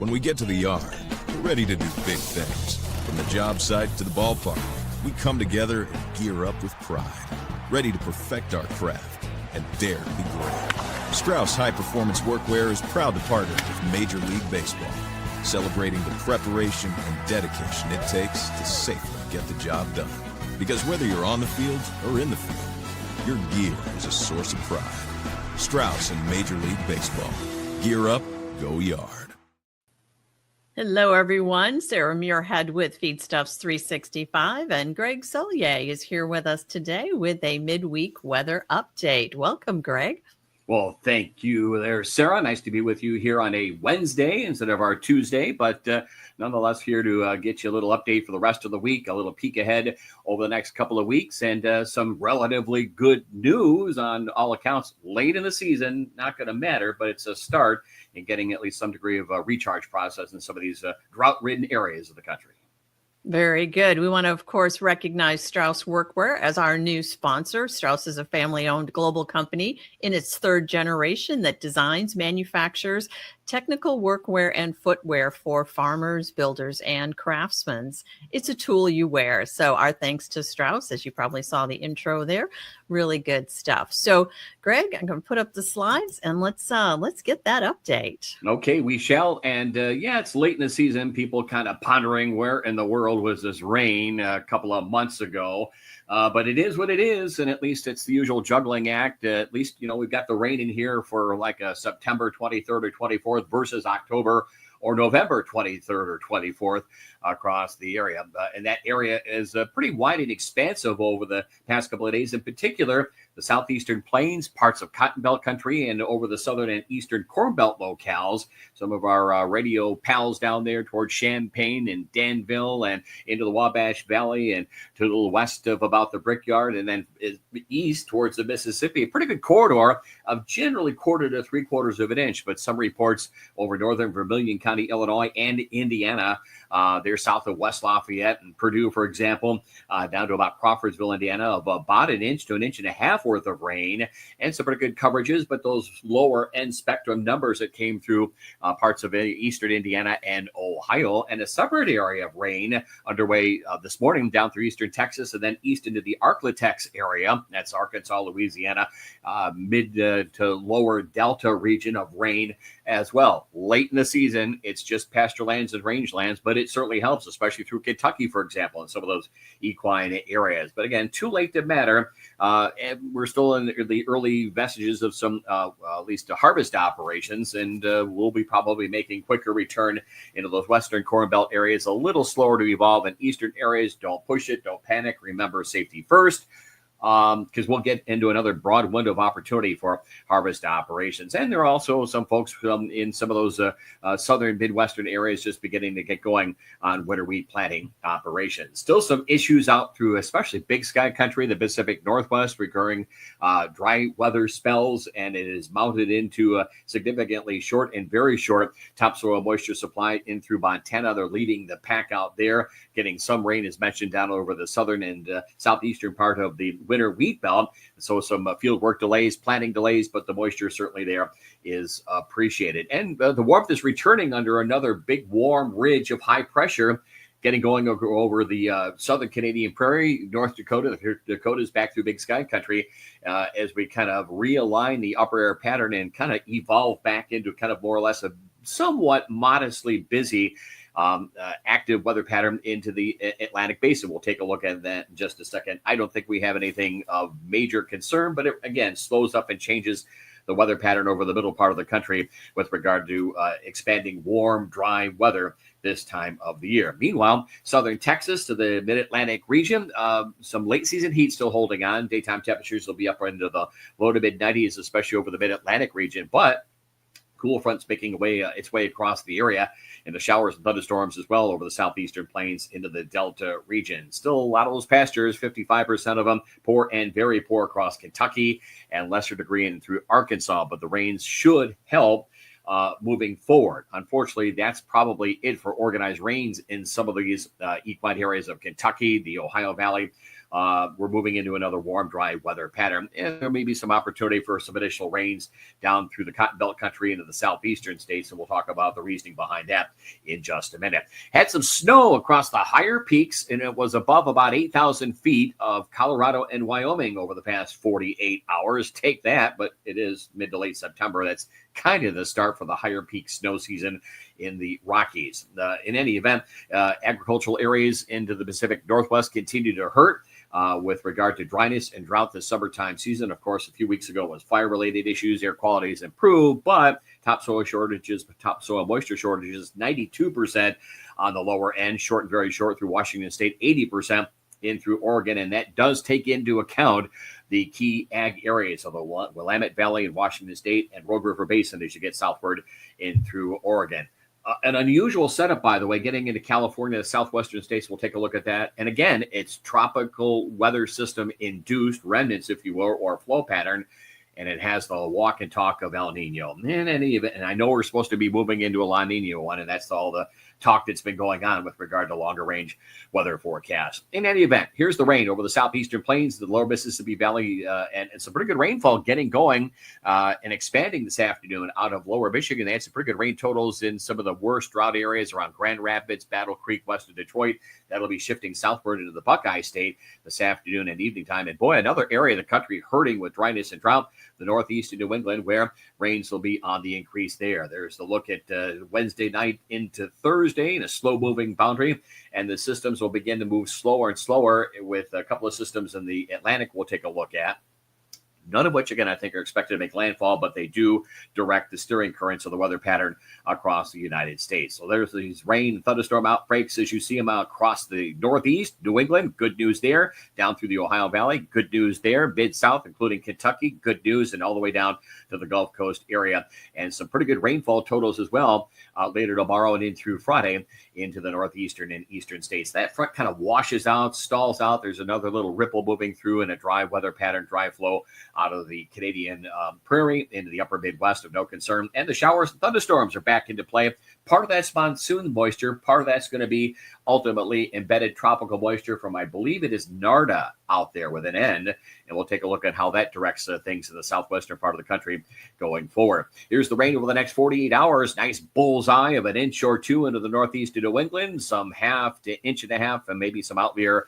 When we get to the yard, we're ready to do big things. From the job site to the ballpark, we come together and gear up with pride, ready to perfect our craft and dare to be great. Strauss High Performance Workwear is proud to partner with Major League Baseball, celebrating the preparation and dedication it takes to safely get the job done. Because whether you're on the field or in the field, your gear is a source of pride. Strauss and Major League Baseball. Gear up, go yard. Hello, everyone. Sarah Muirhead with Feedstuffs 365, and Greg Soulje is here with us today with a midweek weather update. Welcome, Greg. Well, thank you there, Sarah. Nice to be with you here on a Wednesday instead of our Tuesday, but nonetheless here to get you a little update for the rest of the week, a little peek ahead over the next couple of weeks, and some relatively good news on all accounts late in the season. Not going to matter, but it's a start in getting at least some degree of recharge process in some of these drought-ridden areas of the country. Very good. We want to, of course, recognize Strauss Workwear as our new sponsor. Strauss is a family-owned global company in its third generation that designs, manufactures technical workwear and footwear for farmers, builders, and craftsmen. It's a tool you wear. So our thanks to Strauss, as you probably saw the intro there. Really good stuff. So, Greg, I'm going to put up the slides and let's get that update. Okay, we shall. And it's late in the season. People kind of pondering where in the world was this rain a couple of months ago. But it is what it is, and at least it's the usual juggling act. At least, we've got the rain in here for like a September 23rd or 24th versus October or November 23rd or 24th across the area. And that area is pretty wide and expansive over the past couple of days. In particular, the southeastern plains, parts of Cotton Belt country, and over the southern and eastern Corn Belt locales. Some of our radio pals down there towards Champaign and Danville and into the Wabash Valley and to the west of about the Brickyard, and then east towards the Mississippi. A pretty good corridor of generally quarter to 3/4 of an inch, but some reports over northern Vermilion County, Illinois, and Indiana. They're south of West Lafayette and Purdue, for example, down to about Crawfordsville, Indiana, of about an inch to an inch and a half worth of rain, and some pretty good coverages. But those lower end spectrum numbers that came through parts of eastern Indiana and Ohio, and a separate area of rain underway this morning down through eastern Texas and then east into the Arklatex area. That's Arkansas, Louisiana, mid to lower Delta region of rain as well. Late in the season, it's just pasture lands and rangelands, but it certainly helps, especially through Kentucky, for example, and some of those equine areas. But again, too late to matter. And we're still in the early vestiges of some, at least harvest operations, and we'll be probably making quicker return into those western Corn Belt areas, a little slower to evolve in eastern areas. Don't push it. Don't panic. Remember safety first. Because we'll get into another broad window of opportunity for harvest operations. And there are also some folks in some of those southern Midwestern areas just beginning to get going on winter wheat planting operations. Still some issues out through especially Big Sky country, the Pacific Northwest, recurring dry weather spells, and it is mounted into significantly short and very short topsoil moisture supply in through Montana. They're leading the pack out there, getting some rain, as mentioned, down over the southern and southeastern part of the winter wheat belt. So some field work delays, planting delays, but the moisture certainly there is appreciated. And the warmth is returning under another big warm ridge of high pressure, getting going over the southern Canadian prairie, North Dakota, the Dakotas back through Big Sky country, as we kind of realign the upper air pattern and kind of evolve back into kind of more or less a somewhat modestly busy active weather pattern into the Atlantic Basin. We'll take a look at that in just a second. I don't think we have anything of major concern, but it, again, slows up and changes the weather pattern over the middle part of the country with regard to expanding warm, dry weather this time of the year. Meanwhile, southern Texas to the mid-Atlantic region, some late season heat still holding on. Daytime temperatures will be up into the low to mid 90s, especially over the mid-Atlantic region, but cool front's making its way across the area, and the showers and thunderstorms as well over the southeastern plains into the Delta region. Still a lot of those pastures, 55% of them poor and very poor across Kentucky, and lesser degree in through Arkansas, but the rains should help moving forward. Unfortunately, that's probably it for organized rains in some of these equine areas of Kentucky, the Ohio Valley, we're moving into another warm, dry weather pattern. And there may be some opportunity for some additional rains down through the Cotton Belt country into the southeastern states. And we'll talk about the reasoning behind that in just a minute. Had some snow across the higher peaks, and it was above about 8,000 feet of Colorado and Wyoming over the past 48 hours. Take that, but it is mid to late September. That's kind of the start for the higher peak snow season in the Rockies. In any event, agricultural areas into the Pacific Northwest continue to hurt with regard to dryness and drought this summertime season. Of course, a few weeks ago was fire-related issues. Air quality has improved, but topsoil moisture shortages, 92% on the lower end, short and very short through Washington State, 80% in through Oregon, and that does take into account the key ag areas of the Willamette Valley in Washington State and Rogue River Basin as you get southward in through Oregon. An unusual setup, by the way, getting into California, the southwestern states. We'll take a look at that. And again, it's tropical weather system induced remnants, if you will, or flow pattern. And it has the walk and talk of El Nino. In any event, and I know we're supposed to be moving into a La Nina one, and that's all the talk that's been going on with regard to longer range weather forecasts. In any event, here's the rain over the southeastern plains, the lower Mississippi Valley, and some pretty good rainfall getting going and expanding this afternoon out of lower Michigan. They had some pretty good rain totals in some of the worst drought areas around Grand Rapids, Battle Creek, west of Detroit. That'll be shifting southward into the Buckeye State this afternoon and evening time. And boy, another area of the country hurting with dryness and drought, the Northeast and New England, where rains will be on the increase there. There's the look at Wednesday night into Thursday in a slow-moving boundary, and the systems will begin to move slower and slower with a couple of systems in the Atlantic we'll take a look at. None of which, again, I think are expected to make landfall, but they do direct the steering currents of the weather pattern across the United States. So there's these rain and thunderstorm outbreaks as you see them out across the Northeast, New England. Good news there. Down through the Ohio Valley. Good news there. Mid-South, including Kentucky. Good news. And all the way down to the Gulf Coast area. And some pretty good rainfall totals as well later tomorrow and in through Friday into the northeastern and eastern states. That front kind of washes out, stalls out. There's another little ripple moving through in a dry weather pattern, dry flow out of the Canadian prairie into the upper Midwest of no concern. And the showers and thunderstorms are back into play. Part of that's monsoon moisture. Part of that's going to be ultimately embedded tropical moisture from, I believe it is NARDA out there with an N. And we'll take a look at how that directs things in the southwestern part of the country going forward. Here's the rain over the next 48 hours. Nice bullseye of an inch or two into the northeast of New England. Some half to inch and a half, and maybe some out there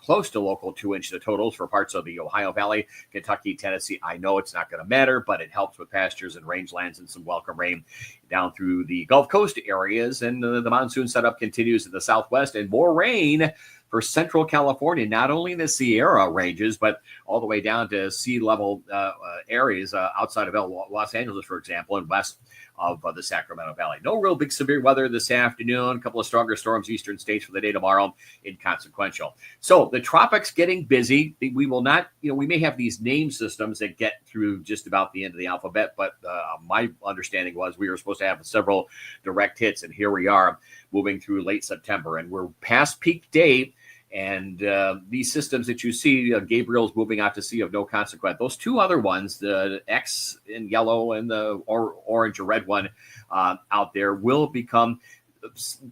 close to local 2-inch totals for parts of the Ohio Valley, Kentucky, Tennessee. I know it's not going to matter, but it helps with pastures and rangelands and some welcome rain down through the Gulf Coast areas. And the monsoon setup continues in the southwest, and more rain for central California, not only in the Sierra ranges, but all the way down to sea level areas outside of Los Angeles, for example, and west of the Sacramento Valley. No real big severe weather this afternoon. A couple of stronger storms, eastern states for the day tomorrow, inconsequential. So the tropics getting busy. We will not, we may have these name systems that get through just about the end of the alphabet, but my understanding was we were supposed to have several direct hits, and here we are moving through late September, and we're past peak day. And these systems that you see, Gabriel's moving out to sea of no consequence. Those two other ones, the X in yellow and the orange or red one out there, will become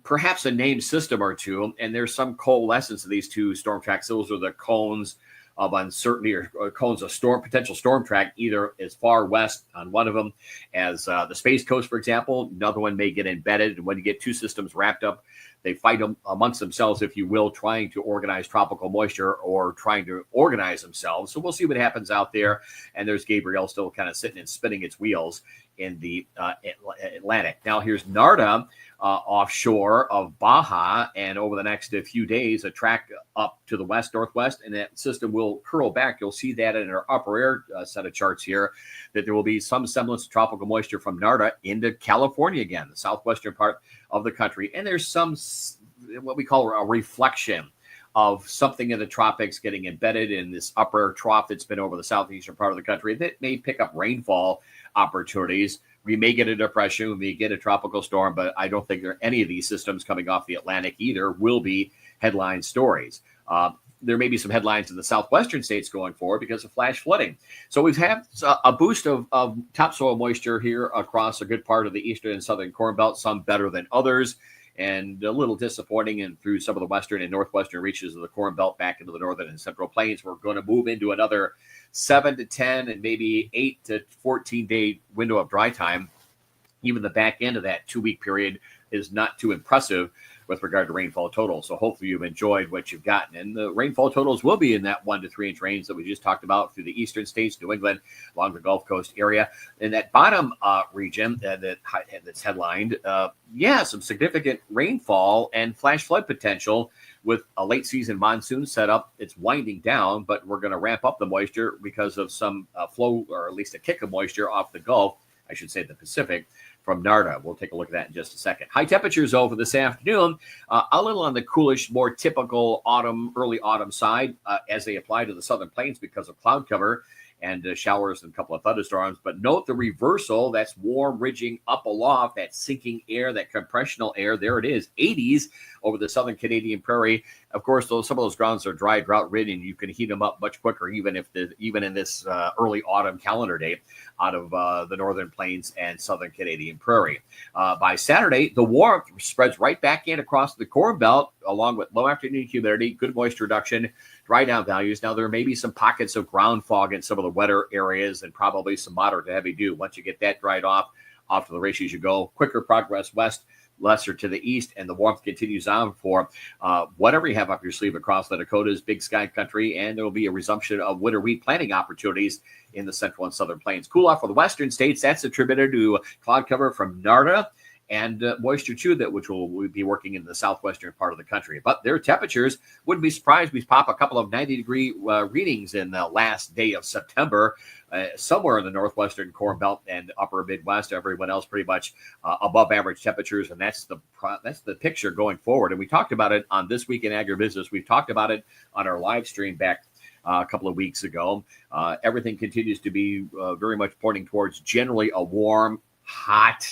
perhaps a named system or two. And there's some coalescence of these two storm tracks. Those are the cones of uncertainty or cones of potential storm track, either as far west on one of them as the Space Coast, for example. Another one may get embedded. And when you get two systems wrapped up, they fight amongst themselves, if you will, trying to organize tropical moisture or trying to organize themselves. So we'll see what happens out there. And there's Gabriel still kind of sitting and spinning its wheels in the Atlantic. Now here's NARDA offshore of Baja, and over the next few days, a track up to the west northwest, and that system will curl back. You'll see that in our upper air set of charts here, that there will be some semblance of tropical moisture from NARDA into California again, the southwestern part of the country. And there's some what we call a reflection of something in the tropics getting embedded in this upper trough that's been over the southeastern part of the country that may pick up rainfall opportunities. We may get a depression, we may get a tropical storm, but I don't think any of these systems coming off the Atlantic either will be headline stories. There may be some headlines in the southwestern states going forward because of flash flooding. So we've had a boost of topsoil moisture here across a good part of the eastern and southern Corn Belt, some better than others. and a little disappointing. And through some of the western and northwestern reaches of the Corn Belt back into the northern and central plains, we're going to move into another 7 to 10 and maybe 8 to 14 day window of dry time. Even the back end of that 2-week period is not too impressive with regard to rainfall totals. So hopefully you've enjoyed what you've gotten. And the rainfall totals will be in that 1 to 3 inch range that we just talked about through the eastern states, New England, along the Gulf Coast area. In that bottom region that's headlined, some significant rainfall and flash flood potential with a late season monsoon setup. It's winding down, but we're going to ramp up the moisture because of some flow, or at least a kick of moisture off the Gulf, I should say the Pacific, from NARDA. We'll take a look at that in just a second. High temperatures over this afternoon, a little on the coolish, more typical early autumn side as they apply to the southern plains because of cloud cover and showers and a couple of thunderstorms. But note the reversal. That's warm ridging up aloft, that sinking air, that compressional air. There it is, 80s over the southern Canadian prairie. Of course, some of those grounds are dry, drought-ridden. You can heat them up much quicker, even in this early autumn calendar day out of the northern plains and southern Canadian prairie. By Saturday, the warmth spreads right back in across the Corn Belt, along with low afternoon humidity, good moisture reduction, dry down values. Now, there may be some pockets of ground fog in some of the wetter areas and probably some moderate to heavy dew. Once you get that dried off to the races you go. Quicker progress west, lesser to the east, and the warmth continues on for whatever you have up your sleeve across the Dakotas, Big Sky Country, and there will be a resumption of winter wheat planting opportunities in the central and southern plains. Cool off for the western states. That's attributed to cloud cover from NARDA and moisture too, which will be working in the southwestern part of the country. But their temperatures, wouldn't be surprised we pop a couple of 90-degree readings in the last day of September, somewhere in the northwestern Corn Belt and upper Midwest. Everyone else pretty much above average temperatures, and that's the picture going forward. And we talked about it on This Week in Agribusiness. We've talked about it on our live stream back a couple of weeks ago. Everything continues to be very much pointing towards generally a warm, hot,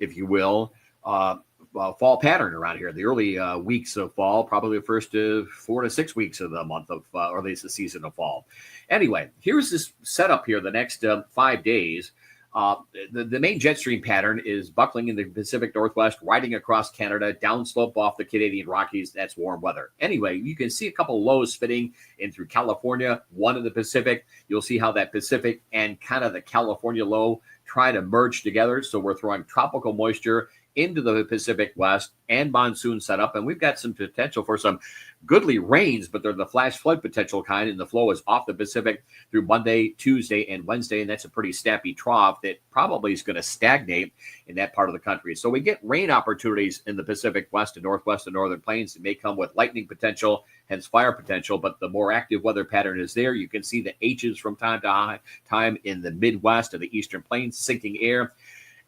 if you will, fall pattern around here. The early weeks of fall, probably the first 4 to 6 weeks of the month of, or at least the season of fall. Anyway, here's this setup here the next 5 days. The main jet stream pattern is buckling in the Pacific Northwest, riding across Canada, downslope off the Canadian Rockies. That's warm weather. Anyway, you can see a couple lows fitting in through California, one in the Pacific. You'll see how that Pacific and kind of the California low try to merge together. So we're throwing tropical moisture into the Pacific West and monsoon setup. And we've got some potential for some goodly rains, but they're the flash flood potential kind. And the flow is off the Pacific through Monday, Tuesday, and Wednesday. And that's a pretty snappy trough that probably is going to stagnate in that part of the country. So we get rain opportunities in the Pacific West and Northwest and Northern Plains. It may come with lightning potential, hence fire potential, but the more active weather pattern is there. You can see the H's from time to time in the Midwest and the Eastern Plains, sinking air.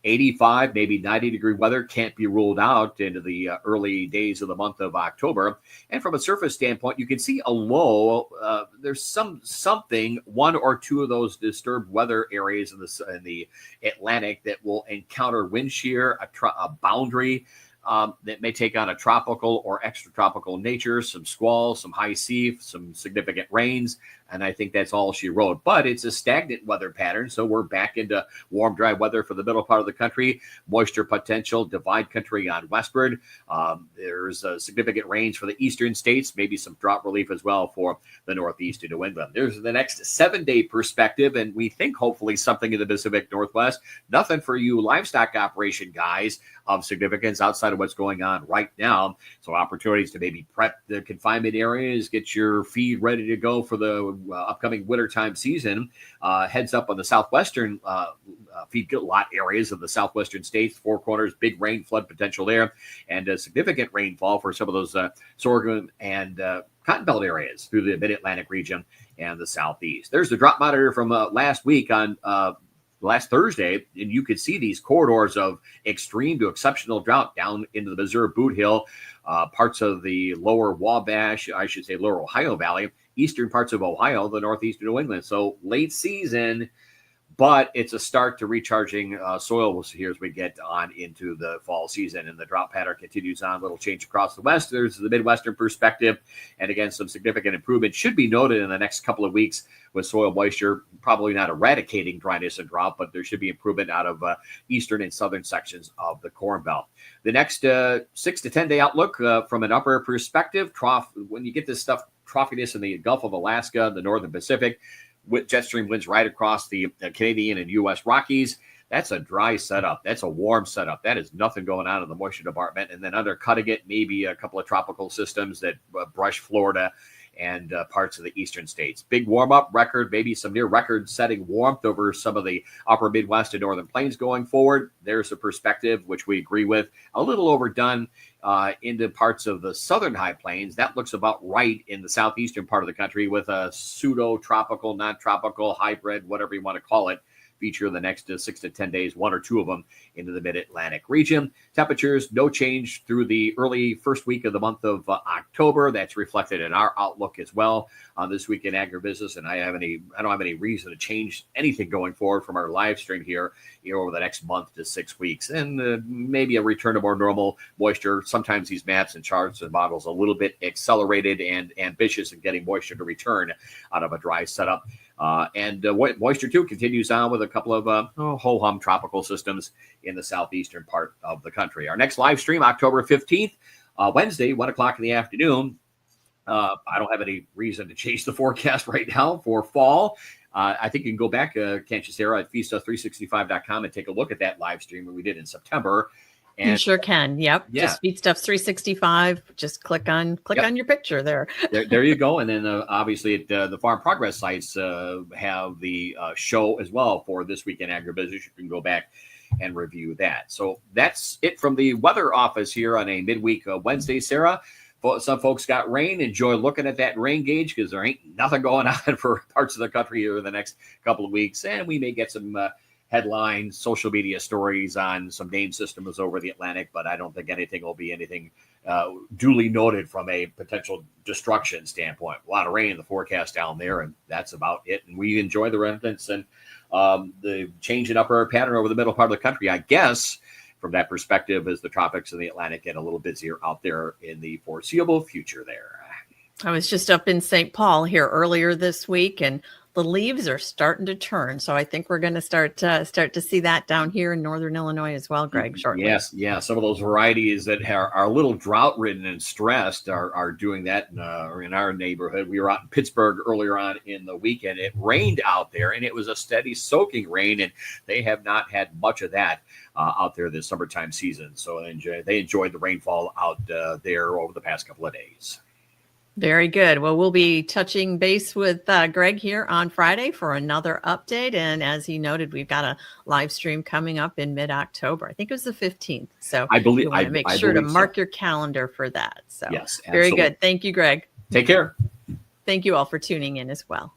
85, maybe 90-degree weather can't be ruled out into the early days of the month of October. And from a surface standpoint, you can see a low. There's something, one or two of those disturbed weather areas in the Atlantic that will encounter wind shear, a boundary that may take on a tropical or extratropical nature, some squalls, some high sea, some significant rains. And I think that's all she wrote. But it's a stagnant weather pattern. So we're back into warm, dry weather for the middle part of the country. Moisture potential, divide country on westward. There's significant rains for the eastern states, maybe some drought relief as well for the northeast and New England. There's the next 7-day perspective. And we think hopefully something in the Pacific Northwest. Nothing for you livestock operation guys of significance outside of what's going on right now. So opportunities to maybe prep the confinement areas, get your feed ready to go for the upcoming wintertime season. Heads up on the southwestern feed lot areas of the southwestern states, Four Corners, big rain flood potential there, and a significant rainfall for some of those sorghum and cotton belt areas through the mid-Atlantic region and the southeast. There's the drop monitor from last week on last Thursday, and you could see these corridors of extreme to exceptional drought down into the Missouri Boot Hill, parts of the lower Wabash, I should say lower Ohio Valley, eastern parts of Ohio, the northeast of New England. So late season, but it's a start to recharging soils here as we get on into the fall season, and the drought pattern continues on. Little change across the west. There's the Midwestern perspective, and again, some significant improvement should be noted in the next couple of weeks with soil moisture, probably not eradicating dryness and drought, but there should be improvement out of eastern and southern sections of the Corn Belt. The next 6 to 10 day outlook from an upper perspective, when you get this stuff, troughiness in the Gulf of Alaska, the northern Pacific, with jet stream winds right across the Canadian and U.S. Rockies, that's a dry setup. That's a warm setup. That is nothing going on in the moisture department. And then undercutting it, maybe a couple of tropical systems that brush Florida and parts of the eastern states. Big warm-up record, maybe some near record-setting warmth over some of the upper Midwest and northern plains going forward. There's a perspective which we agree with. A little overdone into parts of the southern high plains. That looks about right in the southeastern part of the country with a pseudo-tropical, non-tropical, hybrid, whatever you want to call it, feature in the next 6 to 10 days, 1 or 2 of them into the mid-Atlantic region. Temperatures, no change through the early first week of the month of October. That's reflected in our outlook as well on This Week in Agribusiness. And I don't have any reason to change anything going forward from our live stream here, over the next month to 6 weeks. And maybe a return to more normal moisture. Sometimes these maps and charts and models a little bit accelerated and ambitious in getting moisture to return out of a dry setup. And moisture, too, continues on with a couple of ho-hum tropical systems in the southeastern part of the country. Our next live stream, October 15th, Wednesday, 1 o'clock in the afternoon. I don't have any reason to change the forecast right now for fall. I think you can go back, can't you, Sarah, at feedstuff365.com and take a look at that live stream that we did in September. And you sure can. Yep. Yeah. Just Feedstuffs 365. Just click on your picture there. There you go. And then obviously the Farm Progress sites have the show as well for This Week in Agribusiness. You can go back and review that. So that's it from the weather office here on a midweek Wednesday, Sarah. Some folks got rain. Enjoy looking at that rain gauge because there ain't nothing going on for parts of the country over the next couple of weeks. And we may get some headlines, social media stories on some name systems over the Atlantic, but I don't think anything will be anything duly noted from a potential destruction standpoint. A lot of rain in the forecast down there, and that's about it. And we enjoy the remnants and the change in upper pattern over the middle part of the country, I guess, from that perspective, as the tropics and the Atlantic get a little busier out there in the foreseeable future there. I was just up in St. Paul here earlier this week, and the leaves are starting to turn. So I think we're going to start to see that down here in northern Illinois as well, Greg, shortly. Yes. Yeah. Some of those varieties that are a little drought-ridden and stressed are doing that in our neighborhood. We were out in Pittsburgh earlier on in the weekend. It rained out there, and it was a steady soaking rain, and they have not had much of that out there this summertime season. So they enjoyed the rainfall out there over the past couple of days. Very good. Well, we'll be touching base with Greg here on Friday for another update. And as he noted, we've got a live stream coming up in mid-October. I think it was the 15th. So I want to make sure to mark your calendar for that. So yes, very good. Thank you, Greg. Take care. Thank you all for tuning in as well.